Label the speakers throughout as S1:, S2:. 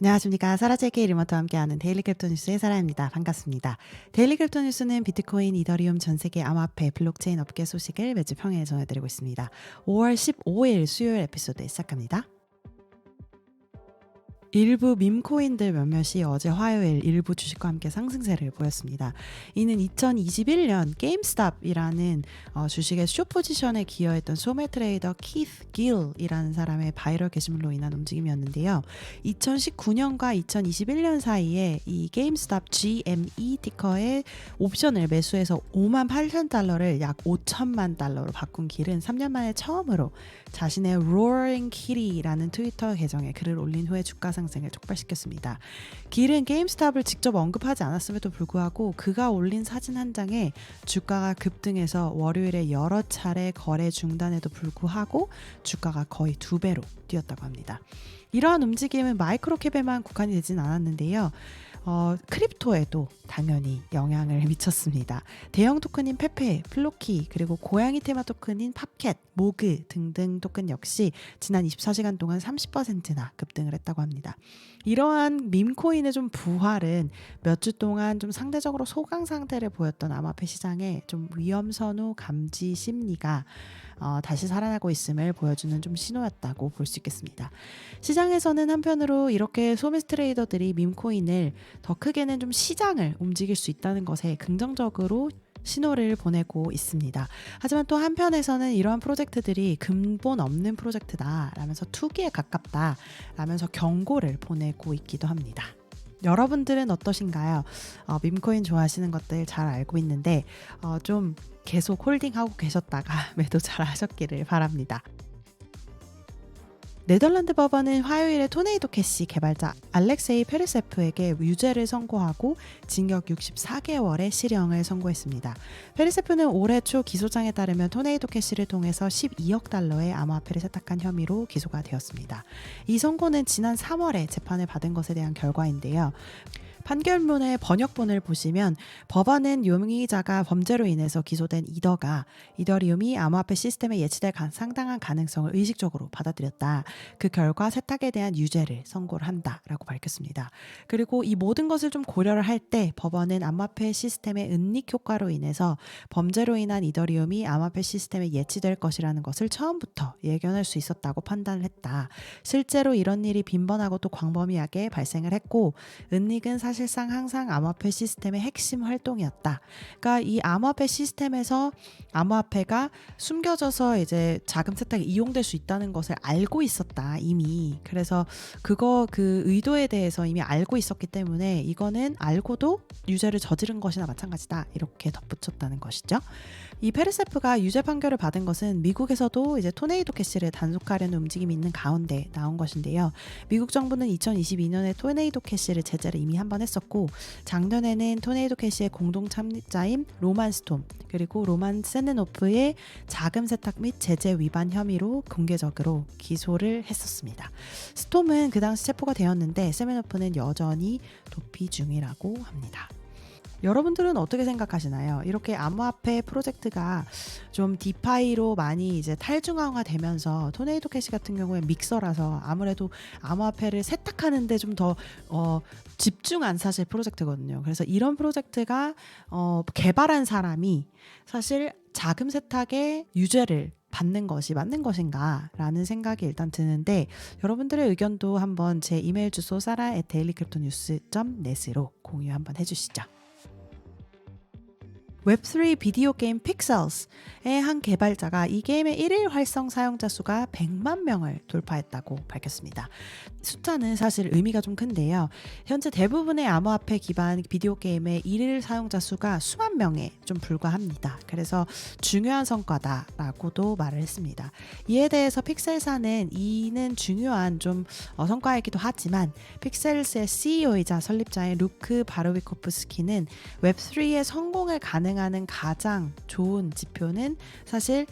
S1: 안녕하십니까. 사라제이의 리모트와 함께하는 데일리 크립토 뉴스의 사라입니다. 반갑습니다. 데일리 크립토 뉴스는 비트코인, 이더리움 전 세계 암호화폐, 블록체인 업계 소식을 매주 평일 전해드리고 있습니다. 5월 15일 수요일 에피소드 시작합니다. 일부 밈코인들 몇몇이 어제 화요일 일부 주식과 함께 상승세를 보였습니다. 이는 2021년 게임스탑이라는 주식의 숏포지션에 기여했던 소매 트레이더 키스 길이라는 사람의 바이럴 게시물로 인한 움직임이었는데요. 2019년과 2021년 사이에 이 게임스탑 GME 티커의 옵션을 매수해서 5만 8천 달러를 약 5천만 달러로 바꾼 길은 3년 만에 처음으로 자신의 Roaring Kitty라는 트위터 계정에 글을 올린 후에 주가 상승을 촉발시켰습니다. 길은 게임스탑을 직접 언급하지 않았음에도 불구하고 그가 올린 사진 한 장에 주가가 급등해서 월요일에 여러 차례 거래 중단에도 불구하고 주가가 거의 2배로 뛰었다고 합니다. 이러한 움직임은 마이크로캡에만 국한이 되진 않았는데요. 크립토에도 당연히 영향을 미쳤습니다. 대형 토큰인 페페, 플로키, 그리고 고양이 테마 토큰인 팝캣, 모그 등등 토큰 역시 지난 24시간 동안 30%나 급등을 했다고 합니다. 이러한 밈코인의 좀 부활은 몇 주 동안 좀 상대적으로 소강 상태를 보였던 암호화폐 시장에 좀 위험선호 감지 심리가 다시 살아나고 있음을 보여주는 좀 신호였다고 볼 수 있겠습니다. 시장에서는 한편으로 이렇게 소매 트레이더들이 밈코인을 더 크게는 좀 시장을 움직일 수 있다는 것에 긍정적으로 신호를 보내고 있습니다. 하지만 또 한편에서는 이러한 프로젝트들이 근본 없는 프로젝트다 라면서 투기에 가깝다 라면서 경고를 보내고 있기도 합니다. 여러분들은 어떠신가요? 밈코인 좋아하시는 것들 잘 알고 있는데 좀 계속 홀딩하고 계셨다가 매도 잘 하셨기를 바랍니다. 네덜란드 법원은 화요일에 토네이도 캐시 개발자 알렉세이 페르세프에게 유죄를 선고하고 징역 64개월의 실형을 선고했습니다. 페르세프는 올해 초 기소장에 따르면 토네이도 캐시를 통해서 12억 달러의 암호화폐를 세탁한 혐의로 기소가 되었습니다. 이 선고는 지난 3월에 재판을 받은 것에 대한 결과인데요. 판결문의 번역본을 보시면 법원은 용의자가 범죄로 인해서 기소된 이더가 이더리움이 암호화폐 시스템에 예치될 상당한 가능성을 의식적으로 받아들였다. 그 결과 세탁에 대한 유죄를 선고를 한다라고 밝혔습니다. 그리고 이 모든 것을 좀 고려를 할 때 법원은 암호화폐 시스템의 은닉 효과로 인해서 범죄로 인한 이더리움이 암호화폐 시스템에 예치될 것이라는 것을 처음부터 예견할 수 있었다고 판단을 했다. 실제로 이런 일이 빈번하고 또 광범위하게 발생을 했고 은닉은 사실상 항상 암호화폐 시스템의 핵심 활동이었다. 그러니까 이 암호화폐 시스템에서 암호화폐가 숨겨져서 이제 자금 세탁에 이용될 수 있다는 것을 알고 있었다 이미. 그래서 그 의도에 대해서 이미 알고 있었기 때문에 이거는 알고도 유죄를 저지른 것이나 마찬가지다 이렇게 덧붙였다는 것이죠. 이 페르세프가 유죄 판결을 받은 것은 미국에서도 이제 토네이도 캐시를 단속하려는 움직임이 있는 가운데 나온 것인데요. 미국 정부는 2022년에 토네이도 캐시를 제재를 이미 한 번 했었고 작년에는 토네이도 캐시의 공동 참자인 로만 스톰 그리고 로만 세넨오프의 자금 세탁 및 제재 위반 혐의로 공개적으로 기소를 했었습니다. 스톰은 그 당시 체포가 되었는데 세넨오프는 여전히 도피 중이라고 합니다. 여러분들은 어떻게 생각하시나요? 이렇게 암호화폐 프로젝트가 좀 디파이로 많이 이제 탈중앙화 되면서 토네이도 캐시 같은 경우에 믹서라서 아무래도 암호화폐를 세탁하는데 좀 더 집중한 사실 프로젝트거든요. 그래서 이런 프로젝트가 개발한 사람이 사실 자금 세탁의 유죄를 받는 것이 맞는 것인가 라는 생각이 일단 드는데 여러분들의 의견도 한번 제 이메일 주소 sara@dailycryptonews.net으로 공유 한번 해주시죠. 웹3 비디오 게임 픽셀스의 한 개발자가 이 게임의 1일 활성 사용자 수가 100만 명을 돌파했다고 밝혔습니다. 숫자는 사실 의미가 좀 큰데요. 현재 대부분의 암호화폐 기반 비디오 게임의 1일 사용자 수가 수만 명에 좀 불과합니다. 그래서 중요한 성과다라고도 말을 했습니다. 이에 대해서 픽셀사는 이는 중요한 좀 성과이기도 하지만 픽셀스의 CEO이자 설립자인 루크 바르위코프스키는 웹3의 성공을 가능하는 가장 좋은 지표는 사실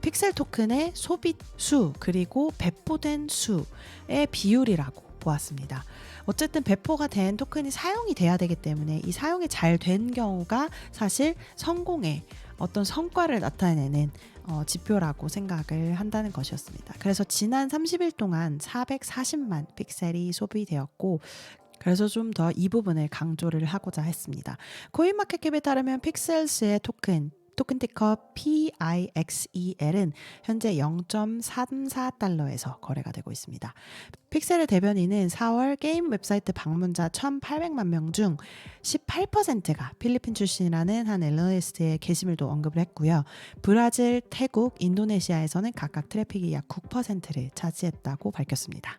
S1: 픽셀 토큰의 소비 수 그리고 배포된 수의 비율이라고 보았습니다. 어쨌든 배포가 된 토큰이 사용이 돼야 되기 때문에 이 사용이 잘 된 경우가 사실 성공의 어떤 성과를 나타내는 지표라고 생각을 한다는 것이었습니다. 그래서 지난 30일 동안 440만 픽셀이 소비되었고 그래서 좀 더 이 부분을 강조를 하고자 했습니다. 코인마켓캡에 따르면 픽셀스의 토큰 티커 PIXEL은 현재 0.34달러에서 거래가 되고 있습니다. 픽셀의 대변인은 4월 게임 웹사이트 방문자 1,800만 명 중 18%가 필리핀 출신이라는 한 애널리스트의 게시물도 언급을 했고요. 브라질, 태국, 인도네시아에서는 각각 트래픽이 약 9%를 차지했다고 밝혔습니다.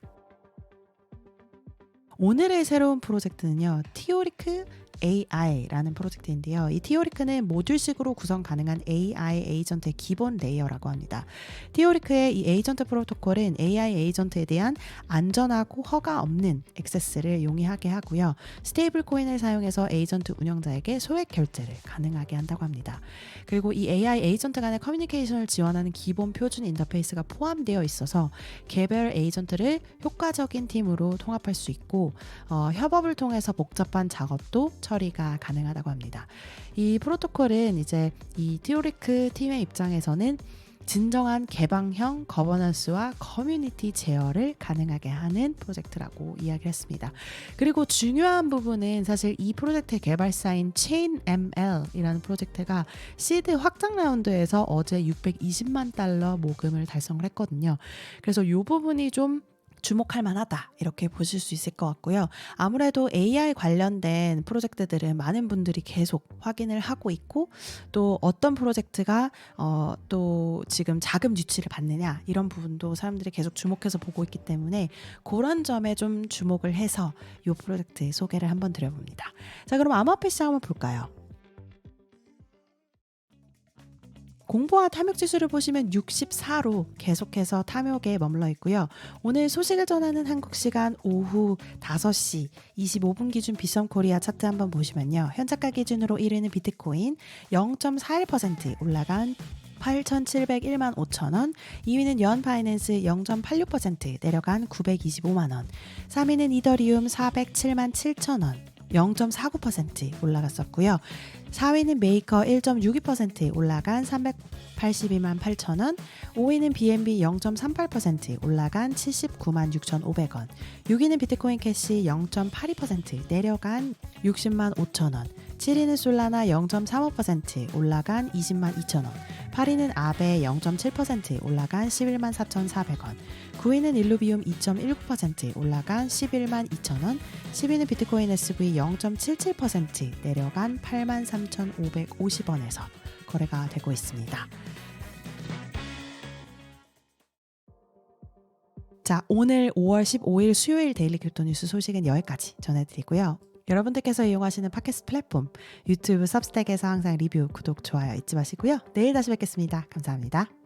S1: 오늘의 새로운 프로젝트는요. 티오리크 AI라는 프로젝트인데요. 이 티오리크는 모듈식으로 구성 가능한 AI 에이전트의 기본 레이어라고 합니다. 티오리크의 이 에이전트 프로토콜은 AI 에이전트에 대한 안전하고 허가 없는 액세스를 용이하게 하고요. 스테이블 코인을 사용해서 에이전트 운영자에게 소액 결제를 가능하게 한다고 합니다. 그리고 이 AI 에이전트 간의 커뮤니케이션을 지원하는 기본 표준 인터페이스가 포함되어 있어서 개별 에이전트를 효과적인 팀으로 통합할 수 있고 협업을 통해서 복잡한 작업도 처리가 가능하다고 합니다. 이 프로토콜은 이제 이 티오리크 팀의 입장에서는 진정한 개방형 거버넌스와 커뮤니티 제어를 가능하게 하는 프로젝트라고 이야기를 했습니다. 그리고 중요한 부분은 사실 이 프로젝트의 개발사인 ChainML이라는 프로젝트가 시드 확장 라운드에서 어제 620만 달러 모금을 달성을 했거든요. 그래서 이 부분이 좀 주목할 만하다 이렇게 보실 수 있을 것 같고요. 아무래도 AI 관련된 프로젝트들은 많은 분들이 계속 확인을 하고 있고 또 어떤 프로젝트가 또 지금 자금 유치를 받느냐 이런 부분도 사람들이 계속 주목해서 보고 있기 때문에 그런 점에 좀 주목을 해서 이 프로젝트 소개를 한번 드려봅니다. 자, 그럼 암호화폐 시장 한번 볼까요? 공보와 탐욕 지수를 보시면 64로 계속해서 탐욕에 머물러 있고요. 오늘 소식을 전하는 한국 시간 오후 5시 25분 기준 비썸코리아 차트 한번 보시면요. 현재가 기준으로 1위는 비트코인 0.41% 올라간 8,701만 5천 원, 2위는 연파이낸스 0.86% 내려간 925만 원, 3위는 이더리움 407만 7천 원 0.49% 올라갔었고요. 4위는 메이커 1.62% 올라간 382만 8천 원, 5위는 BNB 0.38% 올라간 79만 6,500원, 6위는 비트코인 캐시 0.82% 내려간 60만 5천 원, 7위는 솔라나 0.35% 올라간 20만 2천 원, 8위는 아베 0.7% 올라간 11만 4,400원, 9위는 일루비움 2.19% 올라간 11만 2천 원, 10위는 비트코인 SV 0.77% 내려간 8만 3,550원에서 거래가 되고 있습니다. 자, 오늘 5월 15일 수요일 데일리 크립토 뉴스 소식은 여기까지 전해드리고요. 여러분들께서 이용하시는 팟캐스트 플랫폼 유튜브, सब스택에서 항상 리뷰, 구독, 좋아요 잊지 마시고요. 내일 다시 뵙겠습니다. 감사합니다.